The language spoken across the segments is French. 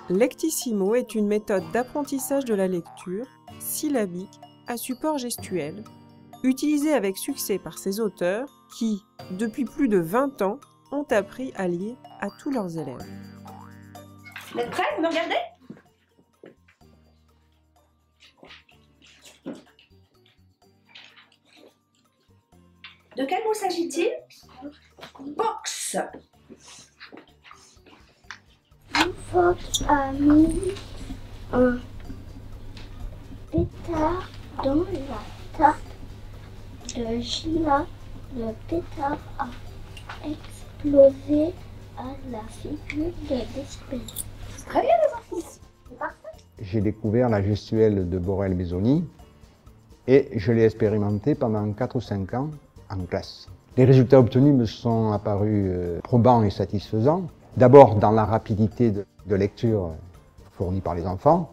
Lectissimo est une méthode d'apprentissage de la lecture syllabique à support gestuel, utilisée avec succès par ses auteurs qui, depuis plus de 20 ans, ont appris à lire à tous leurs élèves. Vous êtes prêts? Vous me regardez? De quel mot s'agit-il? Box. Une phoque a mis un pétard dans la tarte de Gina. Le pétard a explosé à la figure de l'espèce. Très bien les enfants. C'est parfait. J'ai découvert la gestuelle de Borel-Mesoni et je l'ai expérimenté pendant 4 ou 5 ans en classe. Les résultats obtenus me sont apparus probants et satisfaisants. D'abord dans la rapidité de lecture fournie par les enfants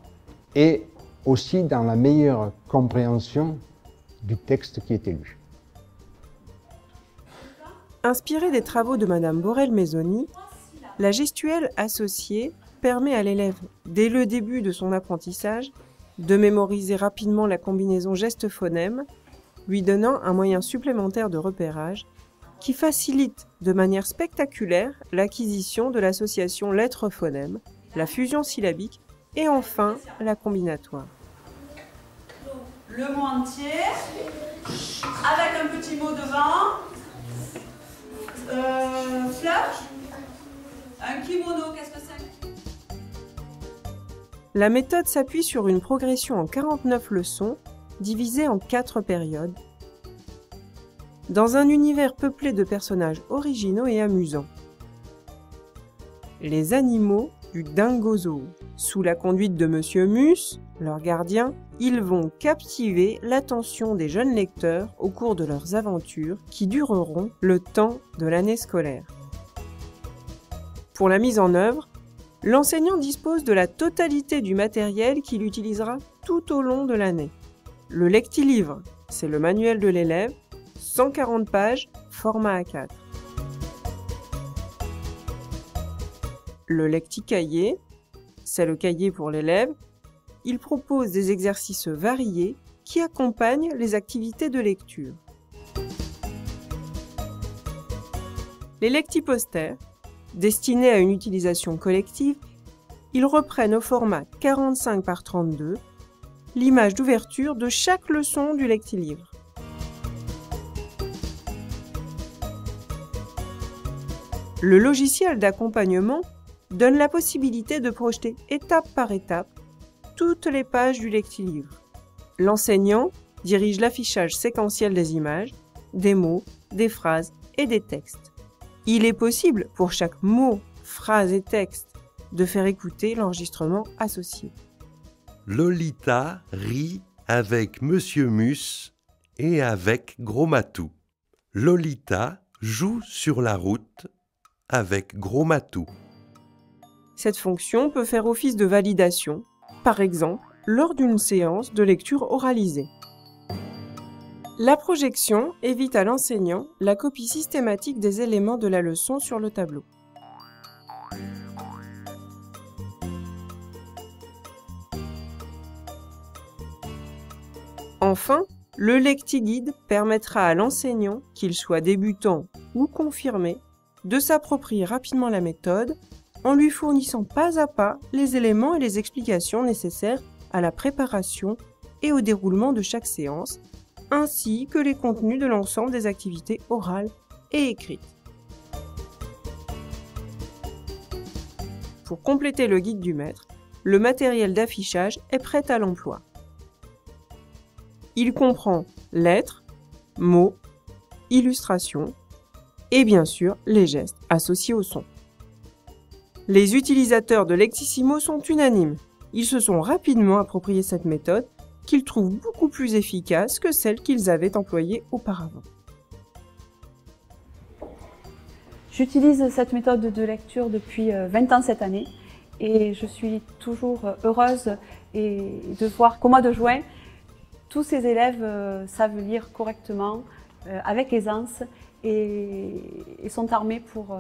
et aussi dans la meilleure compréhension du texte qui était lu. Inspirée des travaux de Madame Borel-Mesoni, la gestuelle associée permet à l'élève, dès le début de son apprentissage, de mémoriser rapidement la combinaison geste-phonème, lui donnant un moyen supplémentaire de repérage qui facilite de manière spectaculaire l'acquisition de l'association lettre-phonème, la fusion syllabique et enfin la combinatoire. Le mot entier, avec un petit mot devant, fleur, un kimono, qu'est-ce que c'est? La méthode s'appuie sur une progression en 49 leçons, divisée en 4 périodes, dans un univers peuplé de personnages originaux et amusants. Les animaux du Dingo Zoo. Sous la conduite de Monsieur Mus, leur gardien, ils vont captiver l'attention des jeunes lecteurs au cours de leurs aventures qui dureront le temps de l'année scolaire. Pour la mise en œuvre, l'enseignant dispose de la totalité du matériel qu'il utilisera tout au long de l'année. Le lectilivre, c'est le manuel de l'élève, 140 pages, format A4. Le lecticahier, c'est le cahier pour l'élève. Il propose des exercices variés qui accompagnent les activités de lecture. Les lectiposters, destinés à une utilisation collective, ils reprennent au format 45 par 32 l'image d'ouverture de chaque leçon du lectilivre. Le logiciel d'accompagnement donne la possibilité de projeter étape par étape toutes les pages du lectilivre. L'enseignant dirige l'affichage séquentiel des images, des mots, des phrases et des textes. Il est possible pour chaque mot, phrase et texte de faire écouter l'enregistrement associé. Lolita rit avec Monsieur Mus et avec Gros Matou. Lolita joue sur la route avec Gros Matou. Cette fonction peut faire office de validation, par exemple lors d'une séance de lecture oralisée. La projection évite à l'enseignant la copie systématique des éléments de la leçon sur le tableau. Enfin, le lectiguide permettra à l'enseignant, qu'il soit débutant ou confirmé, de s'approprier rapidement la méthode en lui fournissant pas à pas les éléments et les explications nécessaires à la préparation et au déroulement de chaque séance, ainsi que les contenus de l'ensemble des activités orales et écrites. Pour compléter le guide du maître, le matériel d'affichage est prêt à l'emploi. Il comprend lettres, mots, illustrations et bien sûr les gestes associés au son. Les utilisateurs de Lectissimo sont unanimes. Ils se sont rapidement approprié cette méthode qu'ils trouvent beaucoup plus efficace que celle qu'ils avaient employée auparavant. J'utilise cette méthode de lecture depuis 20 ans cette année et je suis toujours heureuse de voir qu'au mois de juin, tous ces élèves savent lire correctement, avec aisance et sont armés pour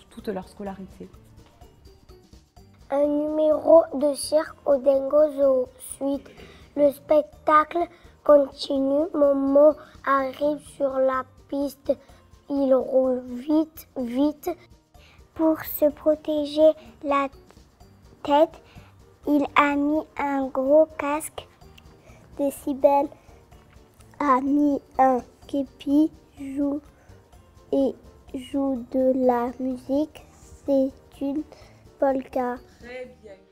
toute leur scolarité. Un numéro héros de cirque au Dingo Zoo. Suite. Le spectacle continue. Momo arrive sur la piste. Il roule vite, vite. Pour se protéger la tête, il a mis un gros casque. Décibel a mis un képi, joue de la musique. C'est une polka. Très bien.